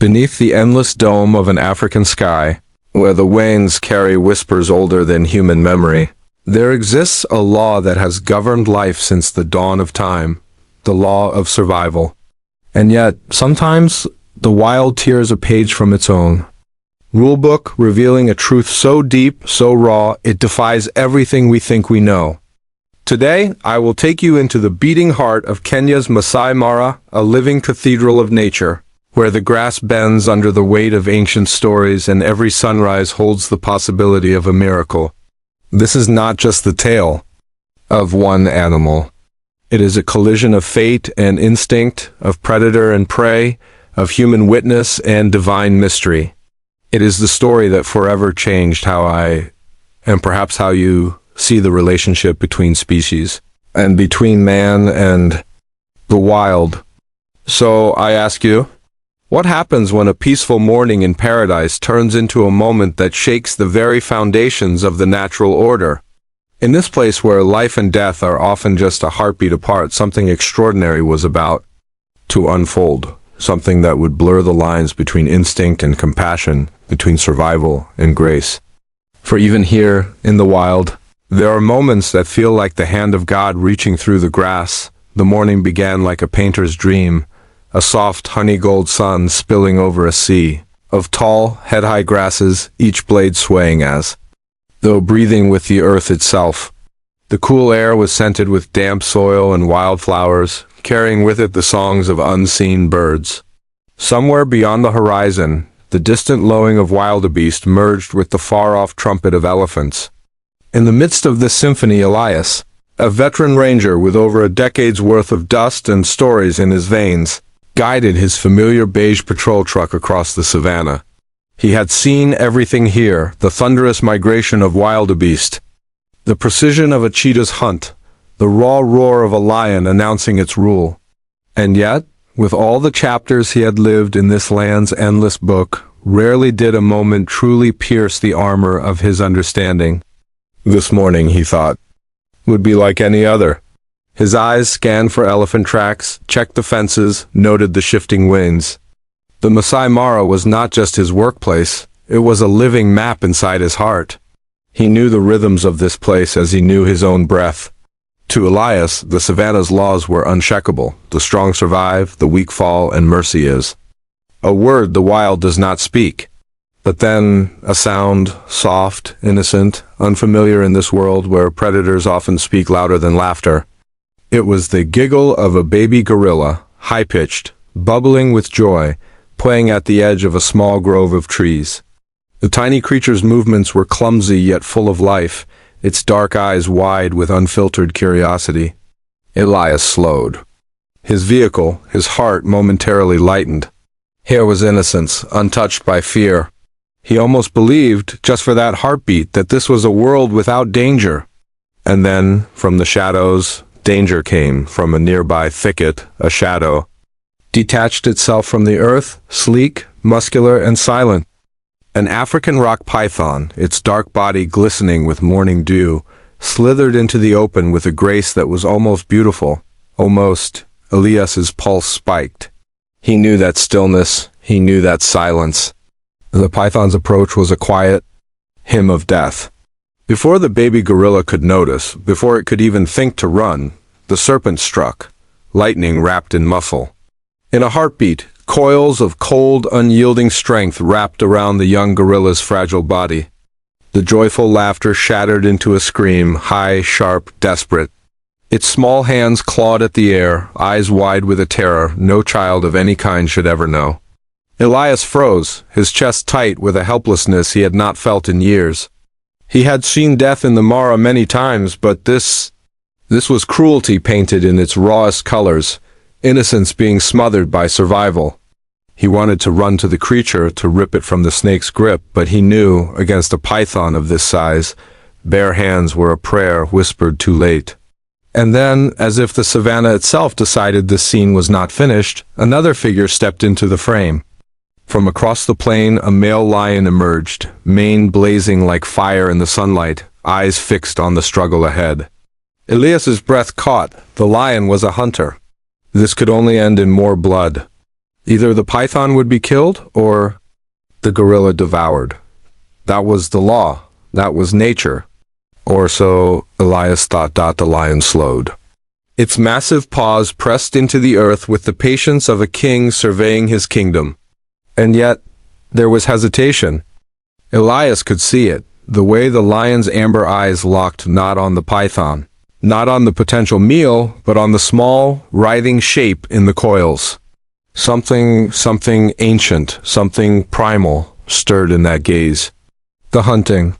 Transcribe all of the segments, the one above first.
Beneath the endless dome of an African sky, where the winds carry whispers older than human memory, there exists a law that has governed life since the dawn of time, the law of survival. And yet, sometimes, the wild tears a page from its own rulebook, revealing a truth so deep, so raw, it defies everything we think we know. Today, I will take you into the beating heart of Kenya's Masai Mara, a living cathedral of nature, where the grass bends under the weight of ancient stories and every sunrise holds the possibility of a miracle. This is not just the tale of one animal. It is a collision of fate and instinct, of predator and prey, of human witness and divine mystery. It is the story that forever changed and perhaps how you see the relationship between species, and between man and the wild. So I ask you, what happens when a peaceful morning in paradise turns into a moment that shakes the very foundations of the natural order? In this place where life and death are often just a heartbeat apart, something extraordinary was about to unfold, something that would blur the lines between instinct and compassion, between survival and grace. For even here, in the wild, there are moments that feel like the hand of God reaching through the grass. The morning began like a painter's dream, a soft honey-gold sun spilling over a sea of tall, head-high grasses, each blade swaying as though breathing with the earth itself. The cool air was scented with damp soil and wildflowers, carrying with it the songs of unseen birds. Somewhere beyond the horizon, the distant lowing of wildebeest merged with the far-off trumpet of elephants. In the midst of this symphony, Elias, a veteran ranger with over a decade's worth of dust and stories in his veins, guided his familiar beige patrol truck across the savannah. He had seen everything here, the thunderous migration of wildebeest, the precision of a cheetah's hunt, the raw roar of a lion announcing its rule. And yet, with all the chapters he had lived in this land's endless book, rarely did a moment truly pierce the armor of his understanding. This morning, he thought, would be like any other. His eyes scanned for elephant tracks, checked the fences, noted the shifting winds. The Masai Mara was not just his workplace, it was a living map inside his heart. He knew the rhythms of this place as he knew his own breath. To Elias, the savannah's laws were unshakable. The strong survive, the weak fall, and mercy is a word the wild does not speak. But then, a sound, soft, innocent, unfamiliar in this world where predators often speak louder than laughter. It was the giggle of a baby gorilla, high-pitched, bubbling with joy, playing at the edge of a small grove of trees. The tiny creature's movements were clumsy yet full of life, its dark eyes wide with unfiltered curiosity. Elias slowed. His vehicle, his heart momentarily lightened. Here was innocence, untouched by fear. He almost believed, just for that heartbeat, that this was a world without danger. And then, from the shadows, danger came. From a nearby thicket, a shadow detached itself from the earth, sleek, muscular, and silent. An African rock python, its dark body glistening with morning dew, slithered into the open with a grace that was almost beautiful. Almost. Elias's pulse spiked. He knew that stillness, he knew that silence. The python's approach was a quiet hymn of death. Before the baby gorilla could notice, before it could even think to run, the serpent struck, lightning wrapped in muscle. In a heartbeat, coils of cold, unyielding strength wrapped around the young gorilla's fragile body. The joyful laughter shattered into a scream, high, sharp, desperate. Its small hands clawed at the air, eyes wide with a terror no child of any kind should ever know. Elias froze, his chest tight with a helplessness he had not felt in years. He had seen death in the Mara many times, but this was cruelty painted in its rawest colors, innocence being smothered by survival. He wanted to run to the creature, to rip it from the snake's grip, but he knew, against a python of this size, bare hands were a prayer whispered too late. And then, as if the savannah itself decided this scene was not finished, another figure stepped into the frame. From across the plain, a male lion emerged, mane blazing like fire in the sunlight, eyes fixed on the struggle ahead. Elias's breath caught. The lion was a hunter. This could only end in more blood. Either the python would be killed or the gorilla devoured. That was the law. That was nature. Or so Elias thought. The lion slowed. Its massive paws pressed into the earth with the patience of a king surveying his kingdom. And yet, there was hesitation. Elias could see it, the way the lion's amber eyes locked not on the python, not on the potential meal, but on the small, writhing shape in the coils. Something ancient, something primal, stirred in that gaze. The hunting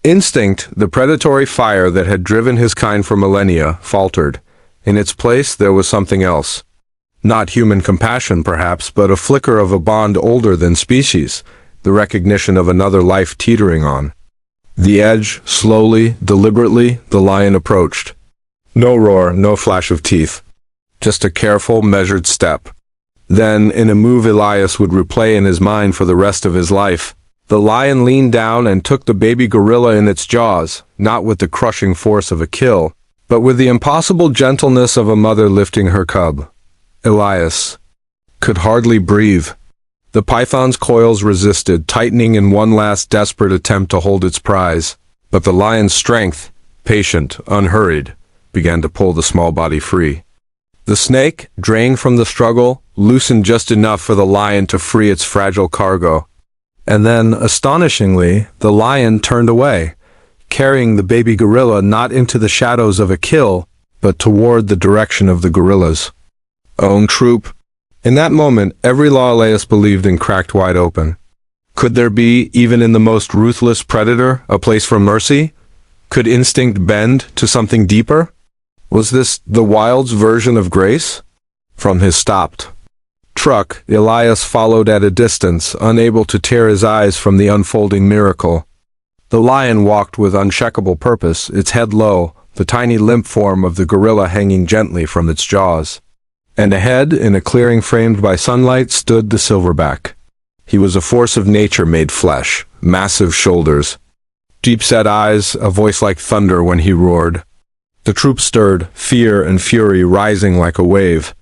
instinct, the predatory fire that had driven his kind for millennia, faltered. In its place there was something else. Not human compassion, perhaps, but a flicker of a bond older than species, the recognition of another life teetering on the edge. Slowly, deliberately, the lion approached. No roar, no flash of teeth. Just a careful, measured step. Then, in a move Elias would replay in his mind for the rest of his life, the lion leaned down and took the baby gorilla in its jaws, not with the crushing force of a kill, but with the impossible gentleness of a mother lifting her cub. Elias could hardly breathe. The python's coils resisted, tightening in one last desperate attempt to hold its prize. But the lion's strength, patient, unhurried, began to pull the small body free. The snake, drained from the struggle, loosened just enough for the lion to free its fragile cargo. And then, astonishingly, the lion turned away, carrying the baby gorilla not into the shadows of a kill, but toward the direction of the gorilla's own troop. In that moment, every law Elias believed in cracked wide open. Could there be, even in the most ruthless predator, a place for mercy? Could instinct bend to something deeper? Was this the wild's version of grace? From his stopped truck, Elias followed at a distance, unable to tear his eyes from the unfolding miracle. The lion walked with unshakable purpose, its head low, the tiny limp form of the gorilla hanging gently from its jaws. And ahead, in a clearing framed by sunlight, stood the silverback. He was a force of nature made flesh, massive shoulders, deep-set eyes, a voice like thunder when he roared. The troop stirred, fear and fury rising like a wave.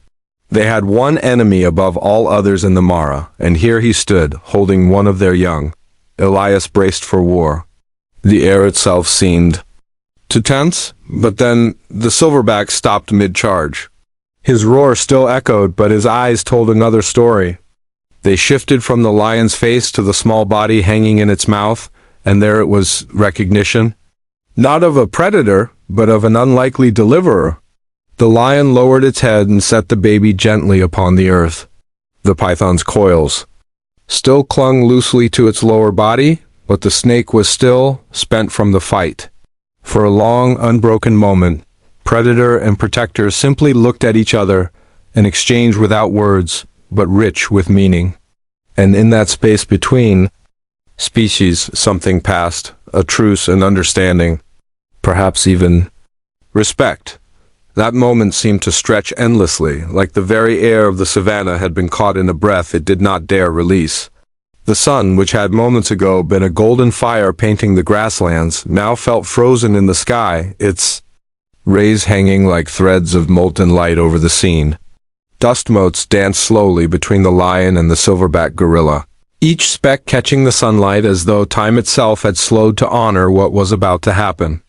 They had one enemy above all others in the Mara, and here he stood, holding one of their young. Elias braced for war. The air itself seemed to tense, but then the silverback stopped mid-charge. His roar still echoed, but his eyes told another story. They shifted from the lion's face to the small body hanging in its mouth, and there it was, recognition. Not of a predator, but of an unlikely deliverer. The lion lowered its head and set the baby gently upon the earth. The python's coils still clung loosely to its lower body, but the snake was still, spent from the fight. For a long, unbroken moment, predator and protector simply looked at each other, an exchange without words, but rich with meaning. And in that space between species, something passed, a truce and understanding, perhaps even respect. That moment seemed to stretch endlessly, like the very air of the savannah had been caught in a breath it did not dare release. The sun, which had moments ago been a golden fire painting the grasslands, now felt frozen in the sky, its rays hanging like threads of molten light over the scene. Dust motes danced slowly between the lion and the silverback gorilla, each speck catching the sunlight as though time itself had slowed to honor what was about to happen.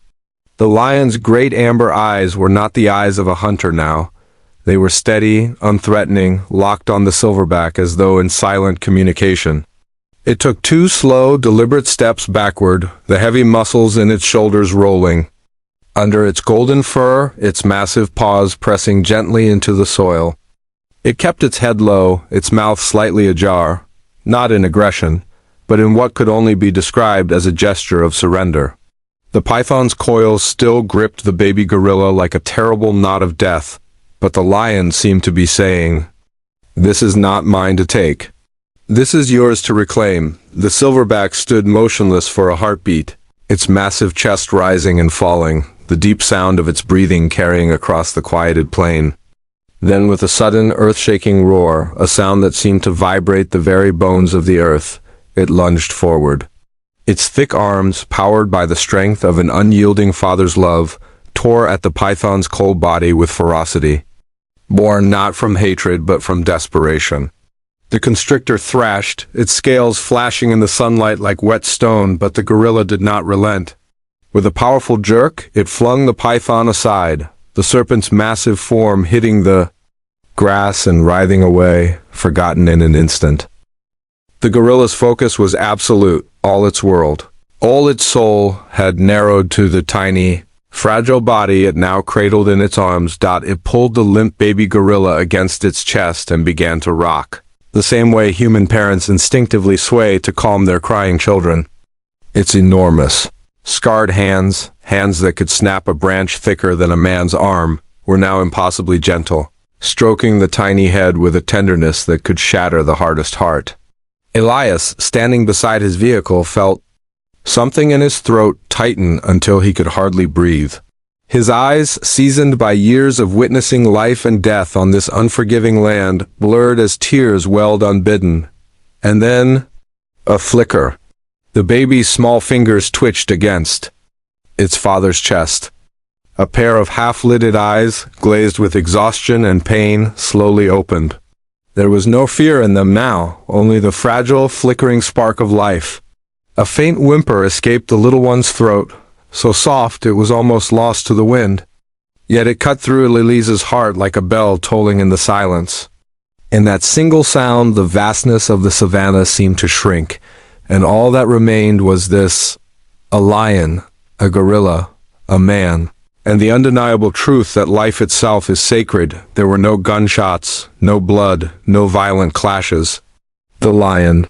The lion's great amber eyes were not the eyes of a hunter now. They were steady, unthreatening, locked on the silverback as though in silent communication. It took 2 slow, deliberate steps backward, the heavy muscles in its shoulders rolling. Under its golden fur, its massive paws pressing gently into the soil. It kept its head low, its mouth slightly ajar, not in aggression, but in what could only be described as a gesture of surrender. The python's coils still gripped the baby gorilla like a terrible knot of death, but the lion seemed to be saying, "This is not mine to take. This is yours to reclaim." The silverback stood motionless for a heartbeat, its massive chest rising and falling, the deep sound of its breathing carrying across the quieted plain. Then with a sudden, earth-shaking roar, a sound that seemed to vibrate the very bones of the earth, it lunged forward. Its thick arms, powered by the strength of an unyielding father's love, tore at the python's cold body with ferocity, born not from hatred but from desperation. The constrictor thrashed, its scales flashing in the sunlight like wet stone, but the gorilla did not relent. With a powerful jerk, it flung the python aside, the serpent's massive form hitting the grass and writhing away, forgotten in an instant. The gorilla's focus was absolute, all its world. All its soul had narrowed to the tiny, fragile body it now cradled in its arms. It pulled the limp baby gorilla against its chest and began to rock, the same way human parents instinctively sway to calm their crying children. Its enormous, scarred hands that could snap a branch thicker than a man's arm, were now impossibly gentle, stroking the tiny head with a tenderness that could shatter the hardest heart. Elias, standing beside his vehicle, felt something in his throat tighten until he could hardly breathe. His eyes, seasoned by years of witnessing life and death on this unforgiving land, blurred as tears welled unbidden. And then, a flicker. The baby's small fingers twitched against its father's chest. A pair of half-lidded eyes, glazed with exhaustion and pain, slowly opened. There was no fear in them now, only the fragile, flickering spark of life. A faint whimper escaped the little one's throat, so soft it was almost lost to the wind. Yet it cut through Lilise's heart like a bell tolling in the silence. In that single sound, the vastness of the savannah seemed to shrink, and all that remained was this: a lion, a gorilla, a man, and the undeniable truth that life itself is sacred. There were no gunshots, no blood, no violent clashes. The lion,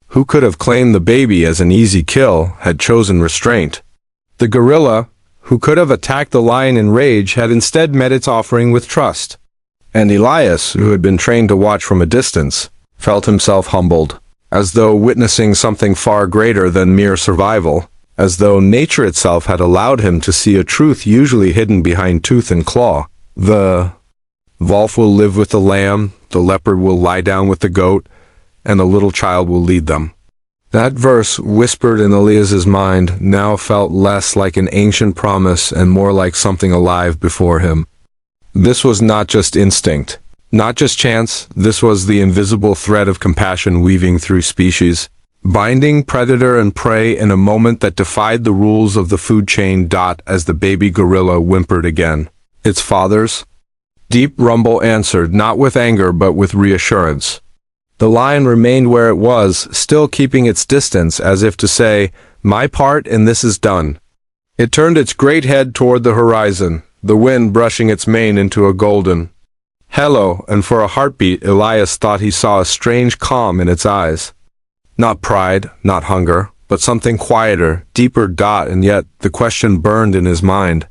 who could have claimed the baby as an easy kill, had chosen restraint. The gorilla, who could have attacked the lion in rage, had instead met its offering with trust. And Elias, who had been trained to watch from a distance, felt himself humbled, as though witnessing something far greater than mere survival, as though nature itself had allowed him to see a truth usually hidden behind tooth and claw. The wolf will live with the lamb, the leopard will lie down with the goat, and the little child will lead them. That verse, whispered in Elias's mind, now felt less like an ancient promise and more like something alive before him. This was not just instinct, not just chance. This was the invisible thread of compassion weaving through species, binding predator and prey in a moment that defied the rules of the food chain. As the baby gorilla whimpered again, its father's deep rumble answered, not with anger but with reassurance. The lion remained where it was, still keeping its distance, as if to say, "My part in this is done." It turned its great head toward the horizon, the wind brushing its mane into a golden halo, and for a heartbeat Elias thought he saw a strange calm in its eyes. Not pride, not hunger, but something quieter, deeper. And yet the question burned in his mind.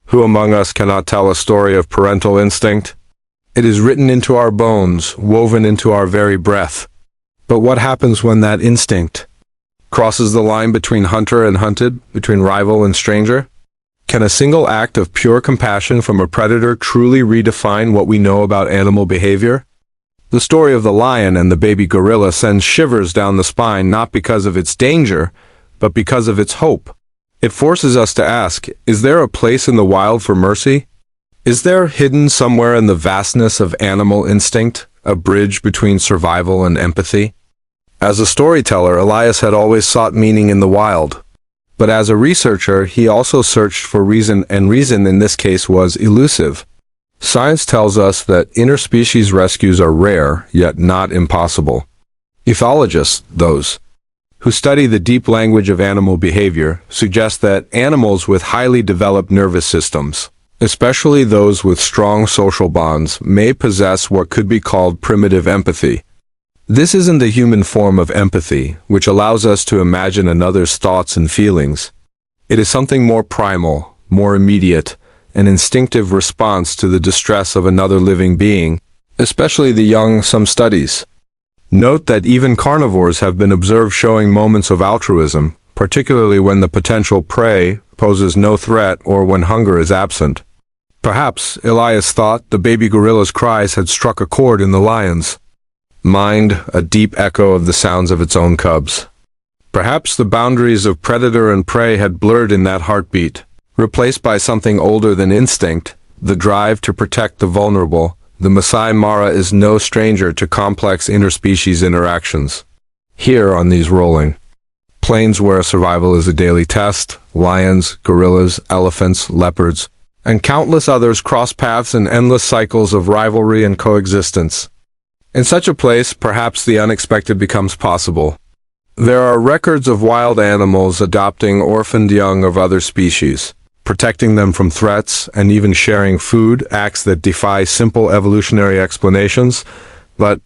Who among us cannot tell a story of parental instinct? It is written into our bones, woven into our very breath. But what happens when that instinct crosses the line between hunter and hunted, between rival and stranger? Can a single act of pure compassion from a predator truly redefine what we know about animal behavior? The story of the lion and the baby gorilla sends shivers down the spine, not because of its danger, but because of its hope. It forces us to ask, is there a place in the wild for mercy? Is there, hidden somewhere in the vastness of animal instinct, a bridge between survival and empathy? As a storyteller, Elias had always sought meaning in the wild. But as a researcher, he also searched for reason, and reason in this case was elusive. Science tells us that interspecies rescues are rare, yet not impossible. Ethologists, those who study the deep language of animal behavior, suggest that animals with highly developed nervous systems, especially those with strong social bonds, may possess what could be called primitive empathy. This isn't the human form of empathy, which allows us to imagine another's thoughts and feelings. It is something more primal, more immediate, an instinctive response to the distress of another living being, especially the young. Some studies note that even carnivores have been observed showing moments of altruism, particularly when the potential prey poses no threat or when hunger is absent. Perhaps, Elias thought, the baby gorilla's cries had struck a chord in the lion's mind, a deep echo of the sounds of its own cubs. Perhaps the boundaries of predator and prey had blurred in that heartbeat, replaced by something older than instinct, the drive to protect the vulnerable, The Masai Mara is no stranger to complex interspecies interactions. Here on these rolling plains where survival is a daily test, lions, gorillas, elephants, leopards, and countless others cross paths in endless cycles of rivalry and coexistence. In such a place, perhaps the unexpected becomes possible. There are records of wild animals adopting orphaned young of other species, protecting them from threats, and even sharing food, acts that defy simple evolutionary explanations. But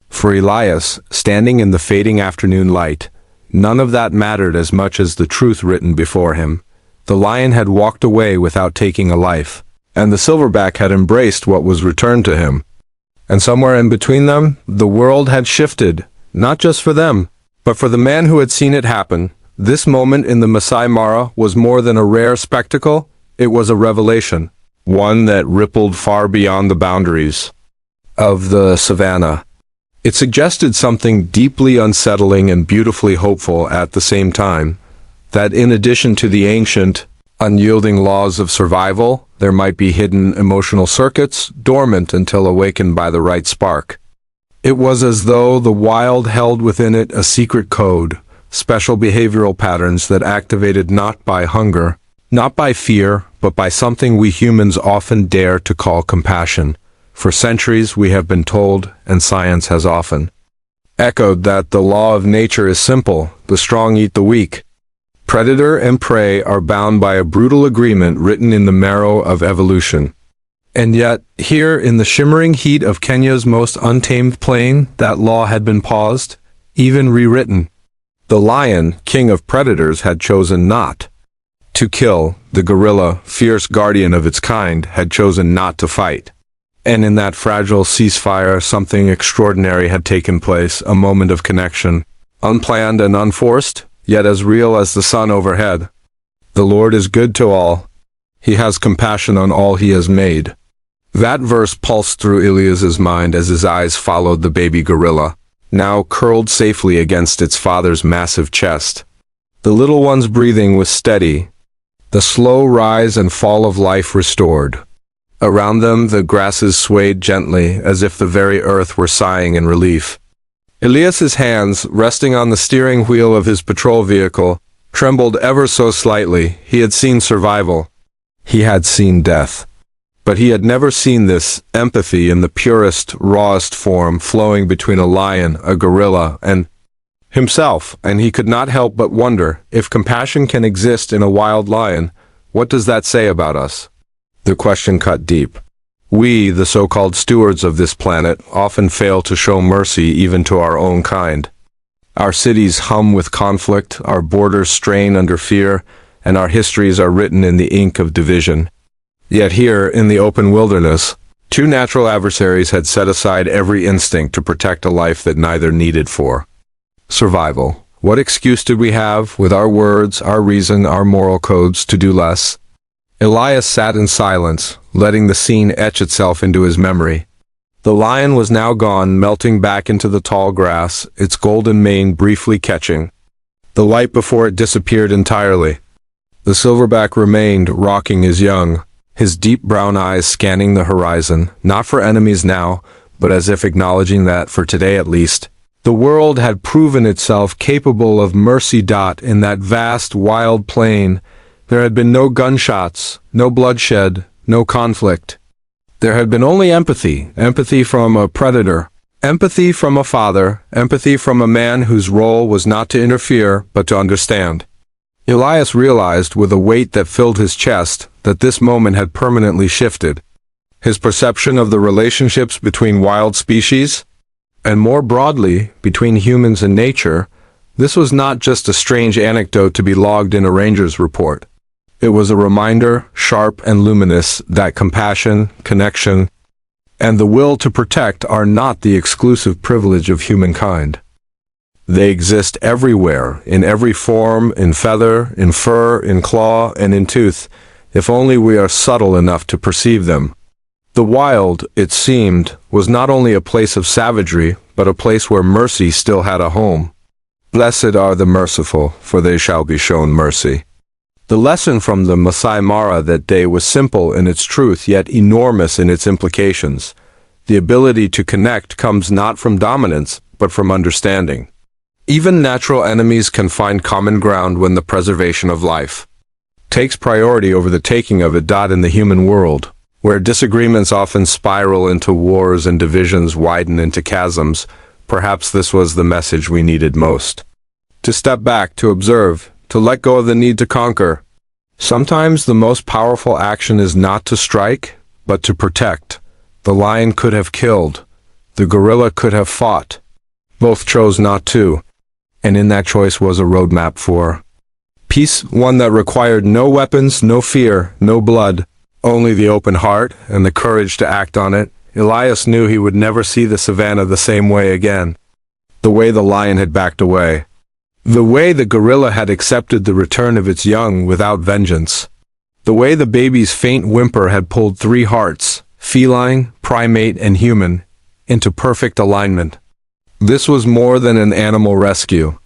for Elias, standing in the fading afternoon light, none of that mattered as much as the truth written before him. The lion had walked away without taking a life, and the silverback had embraced what was returned to him. And somewhere in between them, the world had shifted, not just for them, but for the man who had seen it happen. This moment in the Masai Mara was more than a rare spectacle, it was a revelation, one that rippled far beyond the boundaries of the savannah. It suggested something deeply unsettling and beautifully hopeful at the same time, that in addition to the ancient, unyielding laws of survival, there might be hidden emotional circuits, dormant until awakened by the right spark. It was as though the wild held within it a secret code, special behavioral patterns that activated not by hunger, not by fear, but by something we humans often dare to call compassion. For centuries we have been told, and science has often echoed, that the law of nature is simple: the strong eat the weak. Predator and prey are bound by a brutal agreement written in the marrow of evolution. And yet, here in the shimmering heat of Kenya's most untamed plain, that law had been paused, even rewritten. The lion, king of predators, had chosen not to kill. The gorilla, fierce guardian of its kind, had chosen not to fight. And in that fragile ceasefire, something extraordinary had taken place, a moment of connection, unplanned and unforced, yet as real as the sun overhead. The Lord is good to all. He has compassion on all he has made. That verse pulsed through Elias's mind as his eyes followed the baby gorilla, now curled safely against its father's massive chest. The little one's breathing was steady, the slow rise and fall of life restored. Around them the grasses swayed gently, as if the very earth were sighing in relief. Elias's hands, resting on the steering wheel of his patrol vehicle, trembled ever so slightly. He had seen survival. He had seen death. But he had never seen this empathy in the purest, rawest form, flowing between a lion, a gorilla, and himself, and he could not help but wonder, if compassion can exist in a wild lion, what does that say about us? The question cut deep. We, the so-called stewards of this planet, often fail to show mercy even to our own kind. Our cities hum with conflict, our borders strain under fear, and our histories are written in the ink of division. Yet here, in the open wilderness, two natural adversaries had set aside every instinct to protect a life that neither needed for survival. What excuse did we have, with our words, our reason, our moral codes, to do less? Elias sat in silence, letting the scene etch itself into his memory. The lion was now gone, melting back into the tall grass, its golden mane briefly catching the light before it disappeared entirely. The silverback remained, rocking his young, his deep brown eyes scanning the horizon, not for enemies now, but as if acknowledging that, for today at least, the world had proven itself capable of mercy. In that vast, wild plain, there had been no gunshots, no bloodshed, no conflict. There had been only empathy, empathy from a predator, empathy from a father, empathy from a man whose role was not to interfere, but to understand. Elias realized, with a weight that filled his chest, that this moment had permanently shifted his perception of the relationships between wild species, and more broadly, between humans and nature. This was not just a strange anecdote to be logged in a ranger's report. It was a reminder, sharp and luminous, that compassion, connection, and the will to protect are not the exclusive privilege of humankind. They exist everywhere, in every form, in feather, in fur, in claw, and in tooth, if only we are subtle enough to perceive them. The wild, it seemed, was not only a place of savagery, but a place where mercy still had a home. Blessed are the merciful, for they shall be shown mercy. The lesson from the Masai Mara that day was simple in its truth, yet enormous in its implications. The ability to connect comes not from dominance, but from understanding. Even natural enemies can find common ground when the preservation of life takes priority over the taking of it. In the human world, where disagreements often spiral into wars and divisions widen into chasms, perhaps this was the message we needed most. To step back, to observe, to let go of the need to conquer. Sometimes the most powerful action is not to strike, but to protect. The lion could have killed. The gorilla could have fought. Both chose not to, and in that choice was a roadmap for peace, one that required no weapons, no fear, no blood, only the open heart and the courage to act on it. Elias knew he would never see the savannah the same way again. The way the lion had backed away. The way the gorilla had accepted the return of its young without vengeance. The way the baby's faint whimper had pulled three hearts, feline, primate, and human, into perfect alignment. This was more than an animal rescue.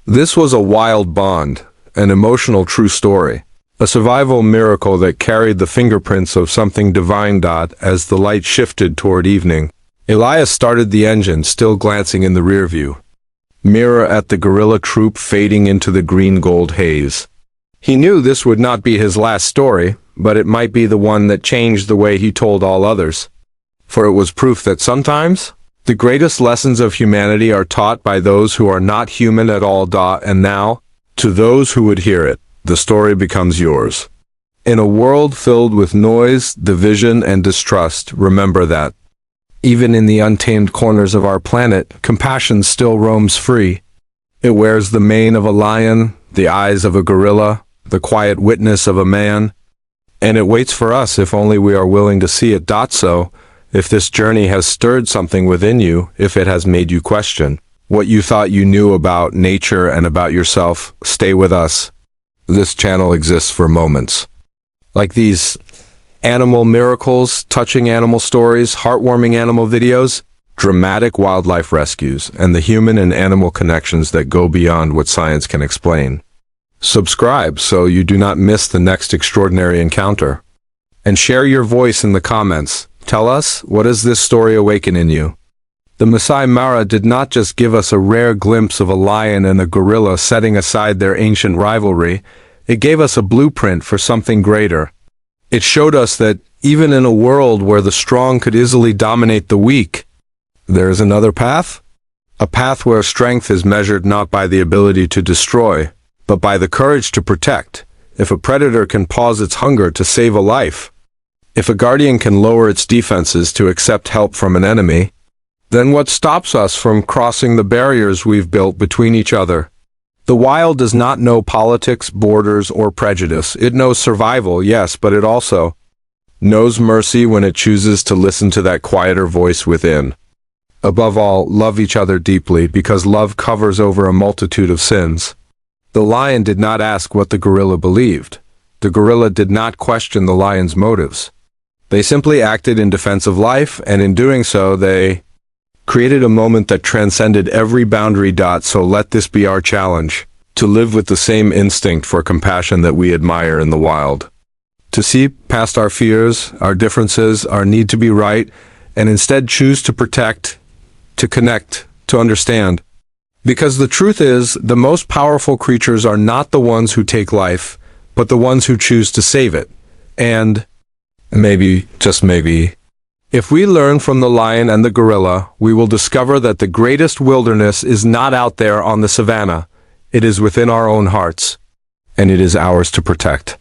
This was a wild bond, an emotional true story, a survival miracle that carried the fingerprints of something divine. As the light shifted toward evening, Elias started the engine, still glancing in the rear view mirror at the gorilla troop fading into the green-gold haze. He knew this would not be his last story, but it might be the one that changed the way he told all others. For it was proof that sometimes the greatest lessons of humanity are taught by those who are not human at all. And now, to those who would hear it, the story becomes yours. In a world filled with noise, division, and distrust, remember that even in the untamed corners of our planet, compassion still roams free. It wears the mane of a lion, the eyes of a gorilla, the quiet witness of a man, and it waits for us if only we are willing to see it. So, if this journey has stirred something within you, if it has made you question what you thought you knew about nature and about yourself, stay with us. This channel exists for moments like these. Animal miracles, touching animal stories, heartwarming animal videos, dramatic wildlife rescues, and the human and animal connections that go beyond what science can explain. Subscribe so you do not miss the next extraordinary encounter. And share your voice in the comments. Tell us, what does this story awaken in you? The Masai Mara did not just give us a rare glimpse of a lion and a gorilla setting aside their ancient rivalry, it gave us a blueprint for something greater. It showed us that, even in a world where the strong could easily dominate the weak, there is another path? A path where strength is measured not by the ability to destroy, but by the courage to protect. If a predator can pause its hunger to save a life, if a guardian can lower its defenses to accept help from an enemy, then what stops us from crossing the barriers we've built between each other? The wild does not know politics, borders, or prejudice. It knows survival, yes, but it also knows mercy when it chooses to listen to that quieter voice within. Above all, love each other deeply, because love covers over a multitude of sins. The lion did not ask what the gorilla believed. The gorilla did not question the lion's motives. They simply acted in defense of life, and in doing so, they created a moment that transcended every boundary. So let this be our challenge, to live with the same instinct for compassion that we admire in the wild. To see past our fears, our differences, our need to be right, and instead choose to protect, to connect, to understand. Because the truth is, the most powerful creatures are not the ones who take life, but the ones who choose to save it. And maybe, just maybe, if we learn from the lion and the gorilla, we will discover that the greatest wilderness is not out there on the savannah. It is within our own hearts, and it is ours to protect.